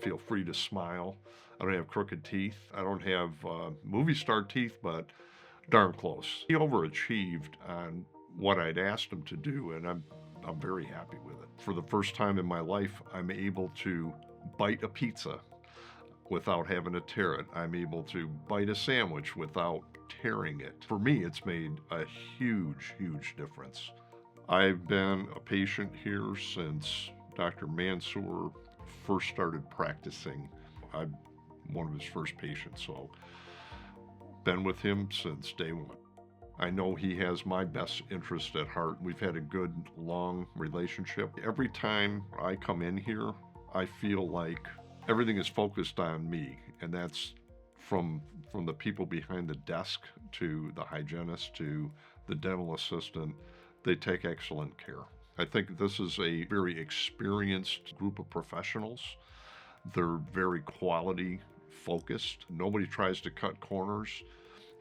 feel free to smile. I don't have crooked teeth. I don't have movie star teeth, but darn close. He overachieved on what I'd asked him to do, and I'm very happy with it. For the first time in my life, I'm able to bite a pizza without having to tear it. I'm able to bite a sandwich without tearing it. For me, it's made a huge, huge difference. I've been a patient here since Dr. Mansour first started practicing. I'm one of his first patients, so been with him since day one. I know he has my best interest at heart. We've had a good, long relationship. Every time I come in here, I feel like everything is focused on me, and that's from the people behind the desk to the hygienist to the dental assistant. They take excellent care. I think this is a very experienced group of professionals. They're very quality focused. Nobody tries to cut corners.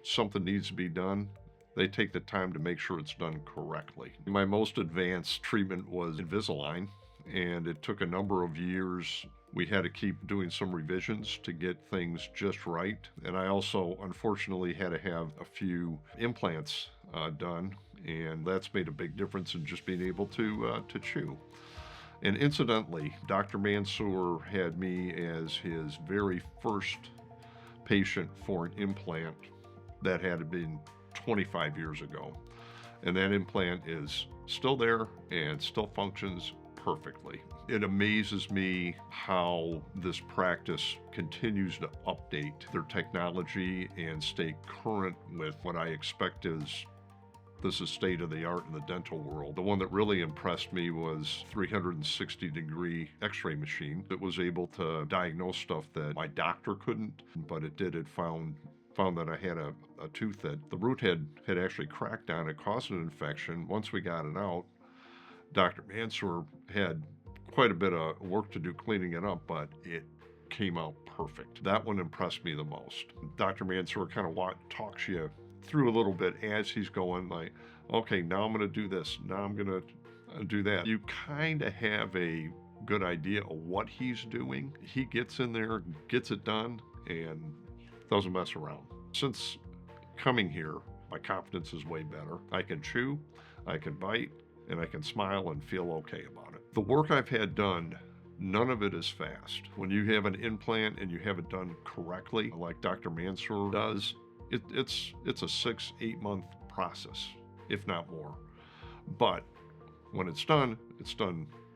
Something needs to be done. They take the time to make sure it's done correctly. My most advanced treatment was Invisalign, and it took a number of years. We had to keep doing some revisions to get things just right. And I also, unfortunately, had to have a few implants done, and that's made a big difference in just being able to chew. And incidentally, Dr. Mansour had me as his very first patient for an implant that had been 25 years ago. And that implant is still there and still functions perfectly. It amazes me how this practice continues to update their technology and stay current with what I expect is this is state of the art in the dental world. The one that really impressed me was 360-degree x-ray machine that was able to diagnose stuff that my doctor couldn't, but it did. It found that I had a tooth that the root had actually cracked on it, caused an infection. Once we got it out, Dr. Mansour had quite a bit of work to do cleaning it up, but it came out perfect. That one impressed me the most. Dr. Mansour kind of talks you through a little bit as he's going, like, okay, now I'm going to do this. Now I'm going to do that. You kind of have a good idea of what he's doing. He gets in there, gets it done, and doesn't mess around. Since coming here, my confidence is way better. I can chew, I can bite, and I can smile and feel okay about it. The work I've had done, none of it is fast. When you have an implant and you have it done correctly, like Dr. Mansour does, it's a 6-8 month process, if not more. But when it's done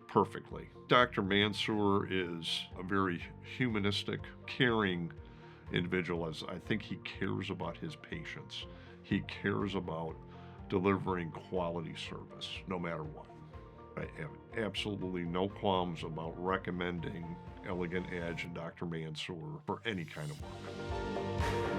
perfectly. Dr. Mansour is a very humanistic, caring individual. As I think he cares about his patients. He cares about delivering quality service, no matter what. I have absolutely no qualms about recommending Elegant Edge and Dr. Mansour for any kind of work.